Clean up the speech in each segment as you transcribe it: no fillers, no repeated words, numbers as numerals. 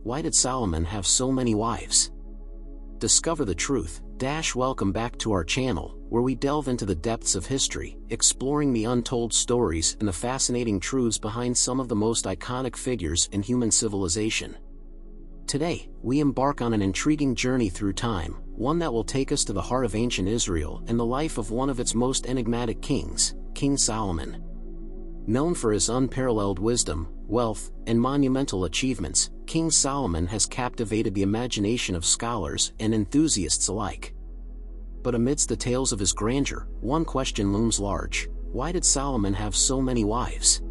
Why did Solomon have so many wives? Discover the truth. Welcome back to our channel, where we delve into the depths of history, exploring the untold stories and the fascinating truths behind some of the most iconic figures in human civilization. Today, we embark on an intriguing journey through time, one that will take us to the heart of ancient Israel and the life of one of its most enigmatic kings, King Solomon. Known for his unparalleled wisdom, wealth, and monumental achievements, King Solomon has captivated the imagination of scholars and enthusiasts alike. But amidst the tales of his grandeur, one question looms large: why did Solomon have so many wives?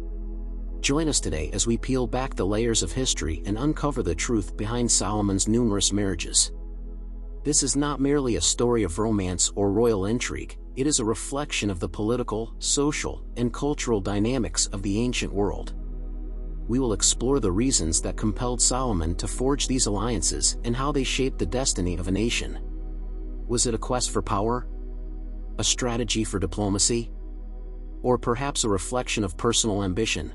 Join us today as we peel back the layers of history and uncover the truth behind Solomon's numerous marriages. This is not merely a story of romance or royal intrigue, it is a reflection of the political, social, and cultural dynamics of the ancient world. We will explore the reasons that compelled Solomon to forge these alliances and how they shaped the destiny of a nation. Was it a quest for power? A strategy for diplomacy? Or perhaps a reflection of personal ambition?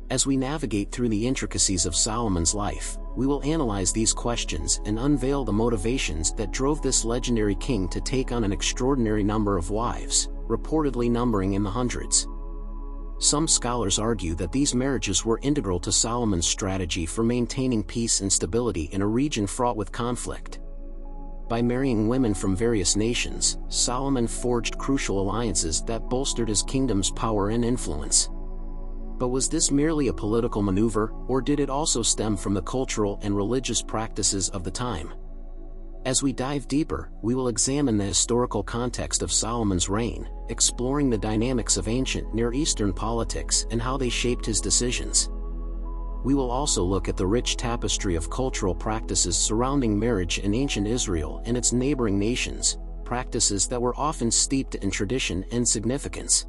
As we navigate through the intricacies of Solomon's life, we will analyze these questions and unveil the motivations that drove this legendary king to take on an extraordinary number of wives, reportedly numbering in the hundreds. Some scholars argue that these marriages were integral to Solomon's strategy for maintaining peace and stability in a region fraught with conflict. By marrying women from various nations, Solomon forged crucial alliances that bolstered his kingdom's power and influence. But was this merely a political maneuver, or did it also stem from the cultural and religious practices of the time? As we dive deeper, we will examine the historical context of Solomon's reign, exploring the dynamics of ancient Near Eastern politics and how they shaped his decisions. We will also look at the rich tapestry of cultural practices surrounding marriage in ancient Israel and its neighboring nations, practices that were often steeped in tradition and significance.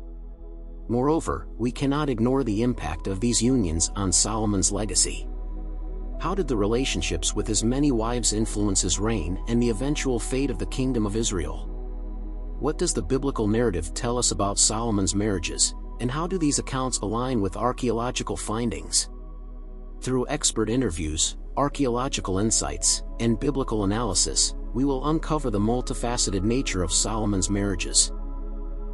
Moreover, we cannot ignore the impact of these unions on Solomon's legacy. How did the relationships with his many wives influence his reign and the eventual fate of the kingdom of Israel? What does the biblical narrative tell us about Solomon's marriages, and how do these accounts align with archaeological findings? Through expert interviews, archaeological insights, and biblical analysis, we will uncover the multifaceted nature of Solomon's marriages.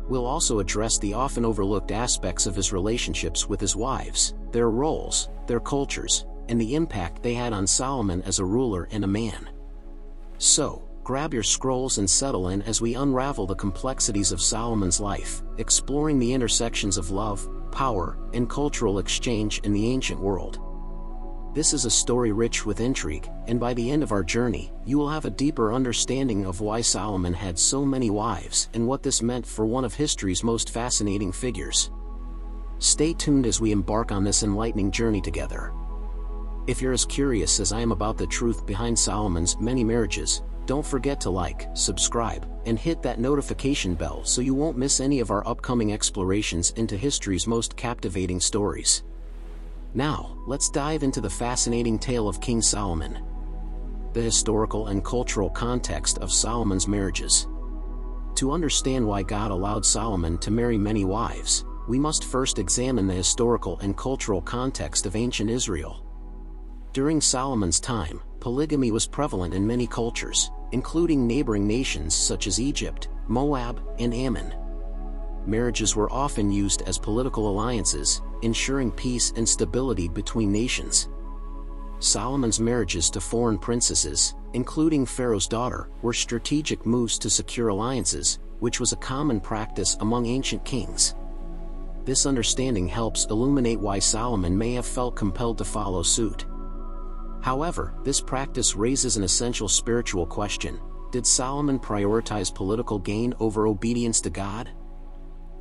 We'll also address the often overlooked aspects of his relationships with his wives, their roles, their cultures, and the impact they had on Solomon as a ruler and a man. So, grab your scrolls and settle in as we unravel the complexities of Solomon's life, exploring the intersections of love, power, and cultural exchange in the ancient world. This is a story rich with intrigue, and by the end of our journey, you will have a deeper understanding of why Solomon had so many wives and what this meant for one of history's most fascinating figures. Stay tuned as we embark on this enlightening journey together. If you're as curious as I am about the truth behind Solomon's many marriages, don't forget to like, subscribe, and hit that notification bell so you won't miss any of our upcoming explorations into history's most captivating stories. Now, let's dive into the fascinating tale of King Solomon. The historical and cultural context of Solomon's marriages. To understand why God allowed Solomon to marry many wives, we must first examine the historical and cultural context of ancient Israel. During Solomon's time, polygamy was prevalent in many cultures, including neighboring nations such as Egypt, Moab, and Ammon. Marriages were often used as political alliances, ensuring peace and stability between nations. Solomon's marriages to foreign princesses, including Pharaoh's daughter, were strategic moves to secure alliances, which was a common practice among ancient kings. This understanding helps illuminate why Solomon may have felt compelled to follow suit. However, this practice raises an essential spiritual question: did Solomon prioritize political gain over obedience to God?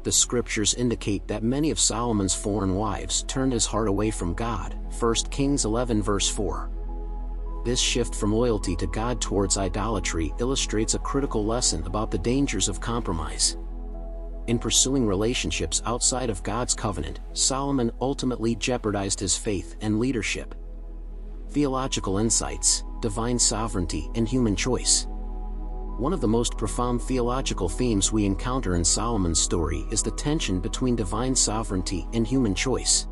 The scriptures indicate that many of Solomon's foreign wives turned his heart away from God, 1 Kings 11 verse 4. This shift from loyalty to God towards idolatry illustrates a critical lesson about the dangers of compromise. In pursuing relationships outside of God's covenant, Solomon ultimately jeopardized his faith and leadership. Theological insights, divine sovereignty, and human choice. One of the most profound theological themes we encounter in Solomon's story is the tension between divine sovereignty and human choice.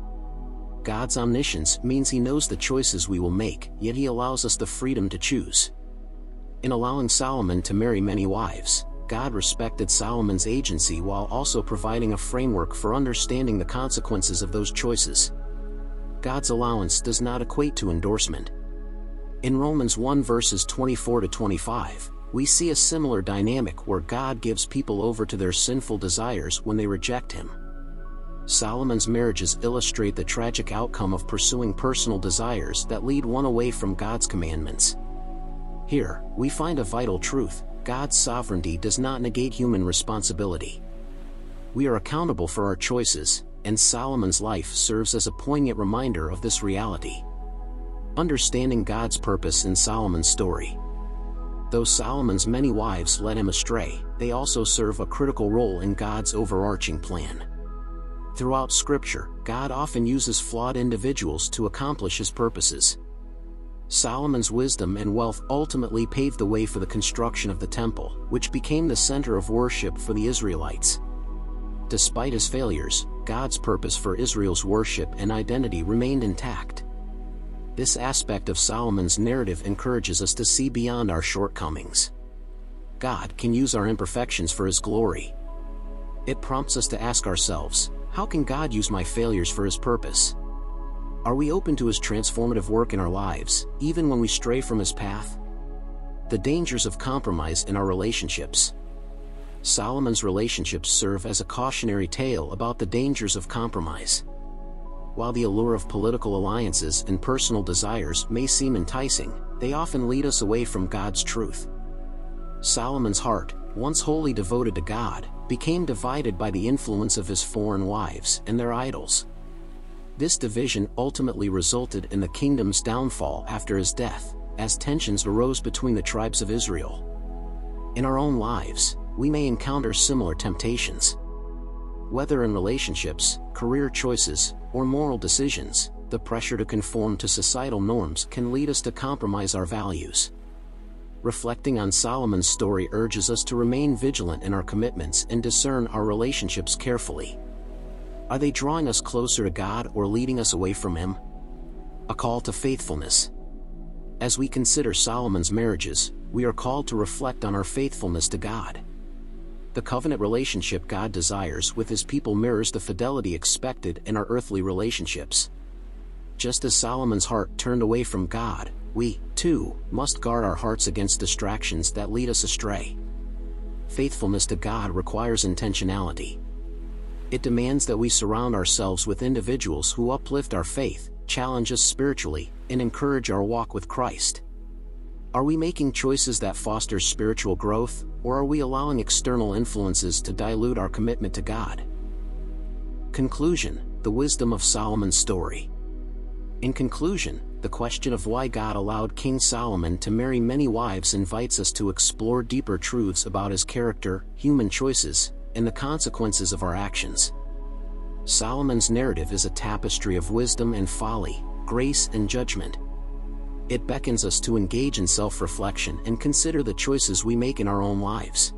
God's omniscience means He knows the choices we will make, yet He allows us the freedom to choose. In allowing Solomon to marry many wives, God respected Solomon's agency while also providing a framework for understanding the consequences of those choices. God's allowance does not equate to endorsement. In Romans 1 verses 24-25, we see a similar dynamic where God gives people over to their sinful desires when they reject Him. Solomon's marriages illustrate the tragic outcome of pursuing personal desires that lead one away from God's commandments. Here, we find a vital truth: God's sovereignty does not negate human responsibility. We are accountable for our choices, and Solomon's life serves as a poignant reminder of this reality. Understanding God's purpose in Solomon's story. Though Solomon's many wives led him astray, they also serve a critical role in God's overarching plan. Throughout Scripture, God often uses flawed individuals to accomplish His purposes. Solomon's wisdom and wealth ultimately paved the way for the construction of the temple, which became the center of worship for the Israelites. Despite his failures, God's purpose for Israel's worship and identity remained intact. This aspect of Solomon's narrative encourages us to see beyond our shortcomings. God can use our imperfections for His glory. It prompts us to ask ourselves, how can God use my failures for His purpose? Are we open to His transformative work in our lives, even when we stray from His path? The dangers of compromise in our relationships. Solomon's relationships serve as a cautionary tale about the dangers of compromise. While the allure of political alliances and personal desires may seem enticing, they often lead us away from God's truth. Solomon's heart, once wholly devoted to God, became divided by the influence of his foreign wives and their idols. This division ultimately resulted in the kingdom's downfall after his death, as tensions arose between the tribes of Israel. In our own lives, we may encounter similar temptations. Whether in relationships, career choices, or moral decisions, the pressure to conform to societal norms can lead us to compromise our values. Reflecting on Solomon's story urges us to remain vigilant in our commitments and discern our relationships carefully. Are they drawing us closer to God or leading us away from Him? A call to faithfulness. As we consider Solomon's marriages, we are called to reflect on our faithfulness to God. The covenant relationship God desires with His people mirrors the fidelity expected in our earthly relationships. Just as Solomon's heart turned away from God, we, too, must guard our hearts against distractions that lead us astray. Faithfulness to God requires intentionality. It demands that we surround ourselves with individuals who uplift our faith, challenge us spiritually, and encourage our walk with Christ. Are we making choices that foster spiritual growth, or are we allowing external influences to dilute our commitment to God? Conclusion: the wisdom of Solomon's story. In conclusion, the question of why God allowed King Solomon to marry many wives invites us to explore deeper truths about his character, human choices, and the consequences of our actions. Solomon's narrative is a tapestry of wisdom and folly, grace and judgment. It beckons us to engage in self-reflection and consider the choices we make in our own lives.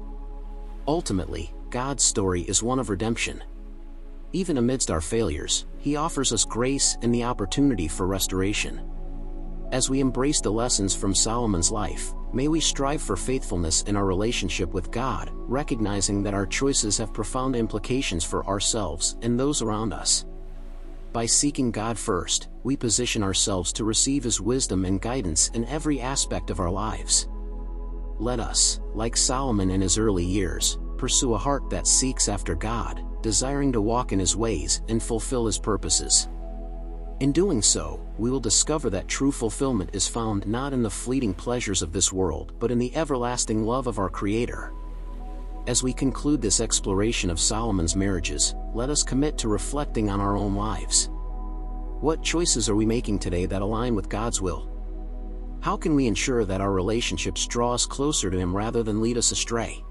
Ultimately, God's story is one of redemption. Even amidst our failures, He offers us grace and the opportunity for restoration. As we embrace the lessons from Solomon's life, may we strive for faithfulness in our relationship with God, recognizing that our choices have profound implications for ourselves and those around us. By seeking God first, we position ourselves to receive His wisdom and guidance in every aspect of our lives. Let us, like Solomon in his early years, pursue a heart that seeks after God, desiring to walk in His ways and fulfill His purposes. In doing so, we will discover that true fulfillment is found not in the fleeting pleasures of this world but in the everlasting love of our Creator. As we conclude this exploration of Solomon's marriages, let us commit to reflecting on our own lives. What choices are we making today that align with God's will? How can we ensure that our relationships draw us closer to Him rather than lead us astray?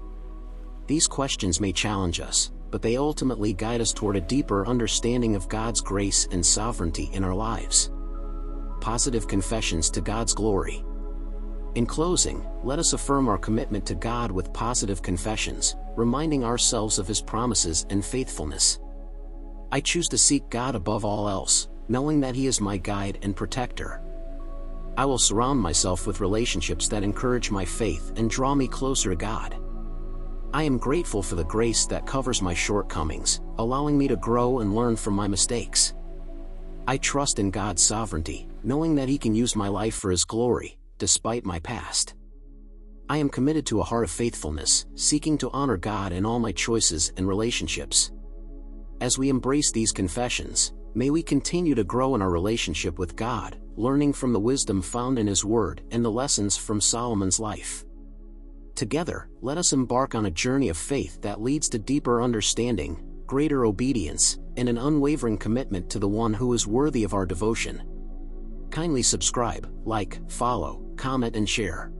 These questions may challenge us, but they ultimately guide us toward a deeper understanding of God's grace and sovereignty in our lives. Positive confessions to God's glory. In closing, let us affirm our commitment to God with positive confessions, reminding ourselves of His promises and faithfulness. I choose to seek God above all else, knowing that He is my guide and protector. I will surround myself with relationships that encourage my faith and draw me closer to God. I am grateful for the grace that covers my shortcomings, allowing me to grow and learn from my mistakes. I trust in God's sovereignty, knowing that He can use my life for His glory, despite my past. I am committed to a heart of faithfulness, seeking to honor God in all my choices and relationships. As we embrace these confessions, may we continue to grow in our relationship with God, learning from the wisdom found in His Word and the lessons from Solomon's life. Together, let us embark on a journey of faith that leads to deeper understanding, greater obedience, and an unwavering commitment to the one who is worthy of our devotion. Kindly subscribe, like, follow, comment and share.